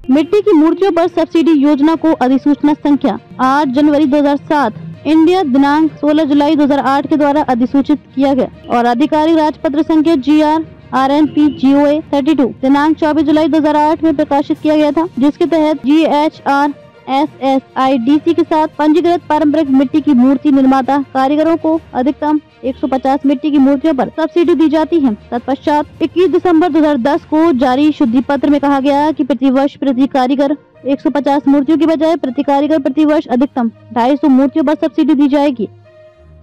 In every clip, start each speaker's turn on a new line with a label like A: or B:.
A: मिट्टी की मूर्तियों पर सब्सिडी योजना को अधिसूचना संख्या 8 जनवरी 2007 इंडिया दिनांक 16 जुलाई 2008 के द्वारा अधिसूचित किया गया और आधिकारिक राजपत्र संख्या GR-RNP-GOA 32 दिनांक 24 जुलाई 2008 में प्रकाशित किया गया था, जिसके तहत GHRSSIDC के साथ पंजीकृत पारंपरिक मिट्टी की मूर्ति निर्माता कारीगरों को अधिकतम 150 मिट्टी की मूर्तियों पर सब्सिडी दी जाती है। तत्पश्चात 21 दिसंबर 2010 को जारी शुद्धि पत्र में कहा गया कि प्रतिवर्ष प्रति कारीगर 150 मूर्तियों की बजाय प्रति कारीगर प्रतिवर्ष अधिकतम 250 मूर्तियों पर सब्सिडी दी जाएगी।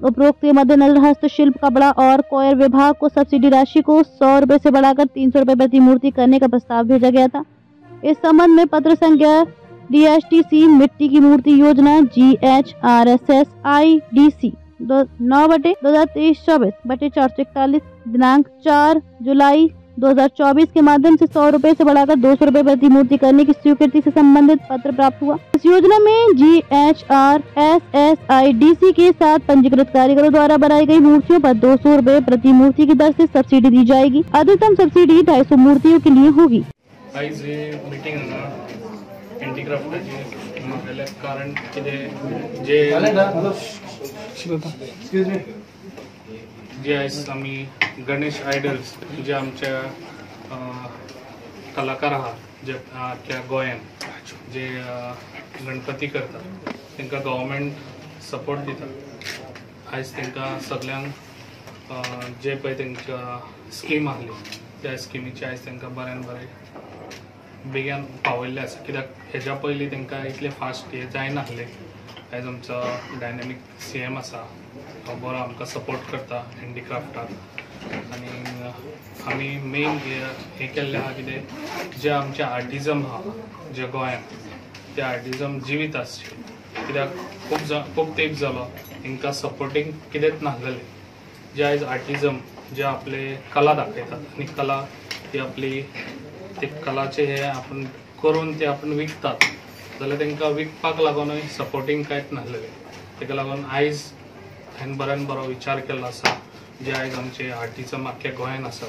A: उपरोक्त के मद्देनजर हस्तशिल्प, कपड़ा और कॉयर विभाग को सब्सिडी राशि को 100 रुपए से बढ़ाकर 300 रुपए प्रति मूर्ति करने का प्रस्ताव भेजा गया था। इस संबंध में पत्र संख्या DSTC मिट्टी की मूर्ति योजना GHRSSIDC 9/2023/441 दिनांक 4 जुलाई 2024 के माध्यम से 100 रुपए से बढ़ाकर 200 रुपए प्रति मूर्ति करने की स्वीकृति से संबंधित पत्र प्राप्त हुआ। इस योजना में GHRSSIDC के साथ पंजीकृत कारीगरों द्वारा बनाई गई मूर्तियों पर 200 रुपए प्रति मूर्ति की दर से सब्सिडी दी जाएगी। अधिकतम सब्सिडी 250 मूर्तियों के लिए होगी।
B: कारण जे आम्ही गणेश आयडल्स जे आमच्या कलाकार आहात जे त्या गोंयान जे गणपती करतात तांकां गव्हर्मेंट सपोर्ट दिता। आयज तांकां सगळ्यांक जे पळय तांच्या स्कीम आहली त्या स्किमीचे आयज तांकां बऱ्यान बरें बेगीन पावयल्ले आसा, कित्याक हेज्या पयलीं तांकां इतले फास्ट हे जायनासले। आयज आमचो डायनॅमीक CM आसा, तो बरो आमकां सपोर्ट करता हँडीक्राफ्टाक आनी आमी मेन हे केल्लें आहा कितें जे आमचे आर्टिजम आहा जे गोंयांत ते आर्टिजम जिवीत आसचे, कित्याक खूब तेंप जालो तांकां सपोर्टींग कितेंच नासलेलें। जे आयज आर्टिजम जे आपले कला दाखयतात आनी कला ती आपली ते कलाचे हे आपण करून ते आपण विकतात जाल्यार तांकां विकपाक लागूनय सपोर्टींग कांयच नासलेलें। ताका लागून आयज हांवें बऱ्यान बरो विचार केल्लो आसा जे आयज आमचे आर्टिजम आख्ख्या गोंयांत आसा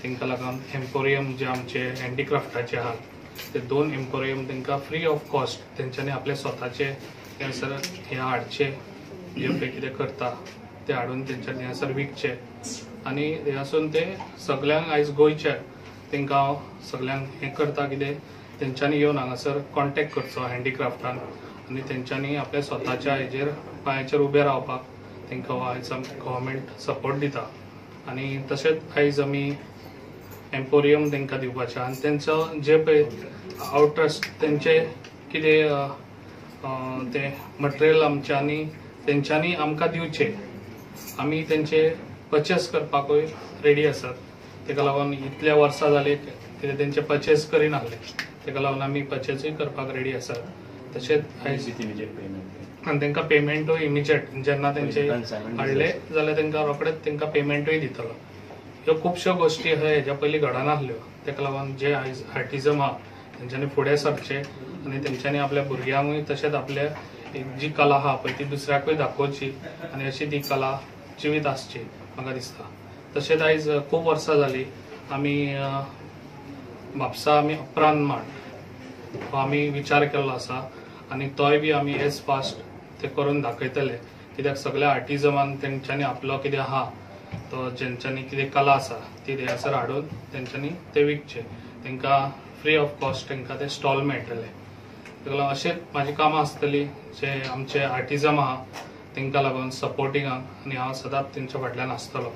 B: तांकां लागून एम्पोरियम जे आमचे हँडीक्राफ्टाचे आहात ते 2 एम्पोरियम तांकां फ्री ऑफ कॉस्ट तेंच्यांनी आपले स्वताचे थंयसर हे हाडचे, जे पळय कितें करता ते हाडून तेंच्यांनी थंयसर विकचे आनी हातून ते सगळ्यांक आयज गोंयचे तांकां सगळ्यांक हे करता कितें तेंच्यांनी येवन हांगासर कॉन्टेक्ट करचो हँडीक्राफ्टान आनी तेंच्यांनी आपल्या स्वताच्या हेजेर पांयाचेर उबे रावपाक तांकां आयज गव्हर्मेंट सपोर्ट दिता। आनी तशेंच आयज आमी एम्पोरियम तांकां दिवपाचें आनी तेंचो जे पळय आउटरस्ट तेंचे कितें ते मटेरियल आमच्यांनी तेंच्यांनी आमकां दिवचे, आमी तेंचे परचेस करपाकूय रेडी आसात। ताका लागून इतल्या वर्सां जाली कितें तेंचे परचेस करिनासले, ताका लागून आमी परचेसूय करपाक रेडी आसात। तशेंच आयज आनी तांकां पेमेंटूय इमिजिएट जेन्ना तेंचे हाडले जाल्यार तांकां रोखडेच तांकां पेमेंटूय दितलो। ह्यो खुबश्यो गोश्टी हेज्या पयलीं घडनासल्यो, ताका लागून जे आयज आर्टिजम आहा तेंच्यांनी फुडें सरचें आनी तेंच्यांनी आपल्या भुरग्यांकूय तशेंच आपल्या जी कला आहा पळय ती दुसऱ्याकूय दाखोवची आनी अशी ती कला जिवीत आसची म्हाका दिसता। तशेंच आयज खूब वर्सां जालीं आमी म्हापसा आमी अपरान मांड हो आमी विचार केल्लो आसा आनी तोय बी आमी एज फास्ट ते करून दाखयतले, कित्याक सगळ्या आर्टिजमान तेंच्यांनी आपलो कितें आहा तो जेंच्यांनी कितें कला आसा ती थंयसर हाडून तेंच्यांनी ते विकचे, तांकां फ्री ऑफ कॉस्ट तांकां ते स्टॉल मेळटले। ताका लागून अशेंच म्हाजी कामां आसतलीं जे आमचे आर्टिजम आहा तांकां लागून सपोर्टिंगाक आनी हांव सदांच तेंच्या फाटल्यान आसतलो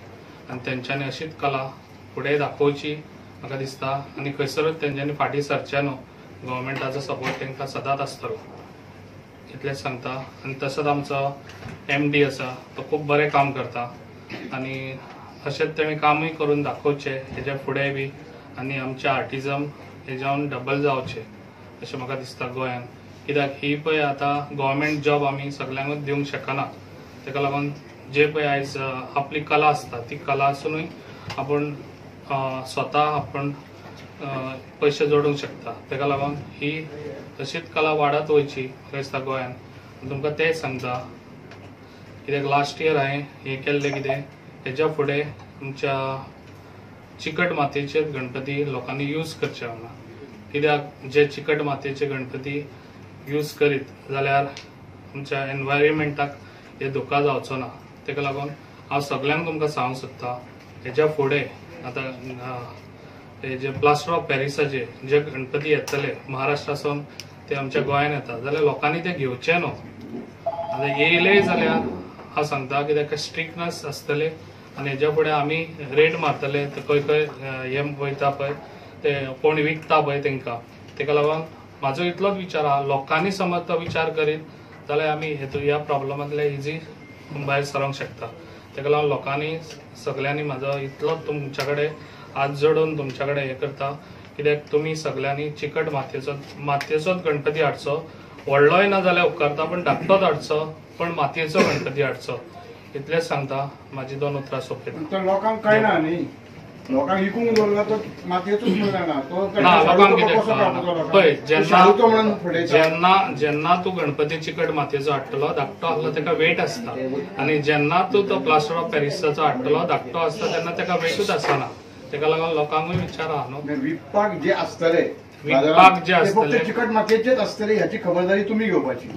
B: आनी तेंच्यांनी अशीच कला फुडें दाखोवची म्हाका दिसता आनी खंयसरूच तेंच्यांनी फाटीं सरचें न्हू, गव्हर्मेंटाचो सपोर्ट तांकां सदांच आसतलो इतलेंच सांगता। आनी तसोच आमचो MD आसा तो खूब बरें काम करता आनी अशेंच तेणें कामूय करून दाखोवचें हेजे फुडें बी आनी आमचे आर्टिजम हेज्यावन डबल जावचे अशें म्हाका दिसता गोंयांत, कित्याक ही पळय आतां गव्हर्मेंट जॉब आमी सगळ्यांकूच दिवंक शकना। ताका लागून जे पळय आयज आपली कला आसता ती कला आसुनूय आपूण स्वता आपूण पयशे जोडूंक शकता। ताका लागून ही अशीच कला वाडत वयची म्हाका दिसता गोंयांत। तुमकां तें सांगता कित्याक लास्ट इयर हांवें हें केल्लें कितें हेज्या फुडें तुमच्या चिकट मातयेचे गणपती लोकांनी यूज करचे हांगा, कित्याक जे चिकट मातयेचे गणपती यूज करीत जाल्यार आमच्या एनवायरमेंटाक हे धोका जावचो ना। तेका लागून हांव सगळ्यांक तुमकां सांगूंक सोदतां, हेच्या फुडें आतां हे जे प्लास्टर ऑफ पॅरिसाचे जे गणपती येतले महाराष्ट्रासून ते आमच्या गोंयांत येता जाल्यार लोकांनी ते घेवचे न्हू। आतां येयले जाल्यार हांव सांगता कित्याक स्ट्रिक्टनेस आसतले आनी हेच्या फुडें आमी रेड मारतले, खंय खंय हे वयता पळय ते कोण विकता पळय तेंकां। तेका लागून म्हाजो इतलोच विचार आहा, लोकांनी समज तो विचार करीत जाल्यार आमी ह्या प्रॉब्लमांतले इजी भायर सरोंक शकता। तेका लागून लोकांनी सगळ्यांनी म्हाजो इतलोच तुमच्या कडेन हात जोडून तुमच्या कडेन हे करता, कित्याक तुमी सगळ्यांनी चिकट मातयेचोच गणपती हाडचो, व्हडलोय ना जाल्यार उपकारता पण धाकटोच हाडचो, पण मातयेचो गणपती हाडचो, इतलेंच सांगता। म्हाजी 2 उतरां सोंपयता।
C: लोकांक काय ना न्ही, लोकांक विकूंक दवरला तो मातयेचोच म्हणला ना तो
B: लोकांक कितें पळय जेन्ना तूं गणपती चिकट मातयेचो हाडटलो धाकटो आसलो तेका वेट आसता, आनी जेन्ना तूं तो प्लास्टर ऑफ पॅरिसाचो हाडटलो धाकटो आसता तेन्ना तेका वेटूच आसना। तेका लागून लोकांकूय विचार आहा न्हू,
C: विकपाक जे आसतले चिकट मातयेचेच आसतले ह्याची खबरदारी तुमी घेवपाची।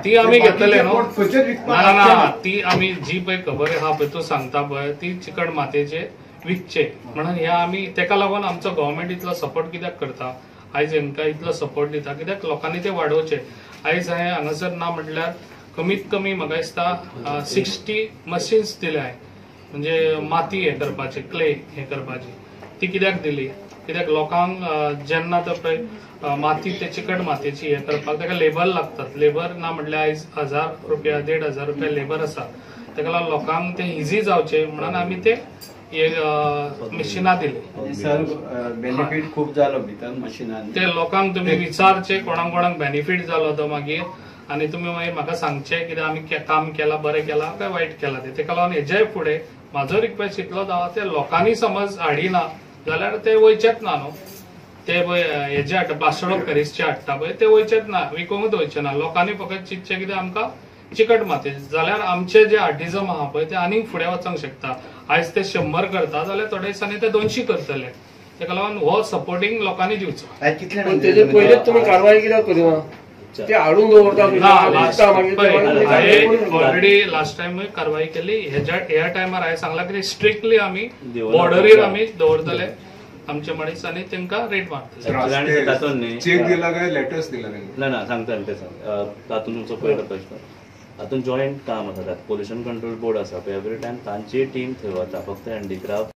B: ती आमी घेतले न्हू,
C: ना
B: ती आमी जी पळय खबर आहा पळय तूं सांगता पळय ती चिकट मातयेचे विकचे म्हणून ह्या आमी तेका लागून आमचो गव्हर्मेंट इतलो सपोर्ट कित्याक करता, आयज हेंकां इतलो सपोर्ट दिता कित्याक लोकांनी ते वाडोवचे। आयज हांवें हांगासर ना म्हटल्यार कमीत कमी म्हाका दिसता 60 मशीन्स दिल्या म्हणजे माती हे करपाची, क्ले हे करपाची। ती कित्याक दिली, कित्याक लोकांक जेन्ना तो पळय माती ते चिकट मातयेची हे करपाक तेका लेबर लागतात, लेबर ना म्हटल्यार आयज 1000 रुपया 1500 रुपया लेबर आसा। तेका लागून लोकांक ते इजी जावचे म्हणून आमी ते मशिनां दिली।
D: सर बेनिफिट खूप जालो भितर मशिनांनी,
B: ते लोकांक तुमी विचारचे कोणाक कोणाक बेनिफिट जालो तो मागीर, आनी तुमी मागीर म्हाका सांगचे कितें आमी काम केलां, बरें केलां काय वायट केलां ते। तेका लागून हेजेय फुडें म्हाजो रिक्वेस्ट इतलोच आहा, ते लोकांनी समज हाडिना जाल्यार ते वयचेच ना न्हू, ते हेजे हाडटा प्लास्टर ऑफ पॅरिसचे हाडटा पळय ते वयचेच ना, विकूंकच वयचे ना। लोकांनी फकत चिंतचे कितें आमकां चिकट मातयेचे जाल्यार आमचे जे आर्टिझम आहा पळय ते आनीक फुडें वचूंक शकता। आयज ते 100 करता जाल्यार थोड्या दिसांनी ते 200 करतले। तेका लागून हो सपोर्टिंग लोकांनी दिवचो।
E: तेजे पयलेच तुमी कारवाई कित्याक करिना, ते हाडून
B: ऑलरेडी लास्ट टाइम कारवाई केली, ह्या टायमार हांवें सांगला की स्ट्रिक्टली आमी बॉर्डरीर आमी दवरतले आमचे मनीस आनी तेंकां रेट मारतले।
C: चेक दिला काय लेटर्स दिला
F: ना सांगता ते तातूंत तुमचो पयलो प्रश्न, तातूंत जॉयंट काम आसा, पोल्युशन कंट्रोल बोर्ड आसा पळय, एवरी टायम तांची टीम थंय वता, फक्त हँडीक्राफ्ट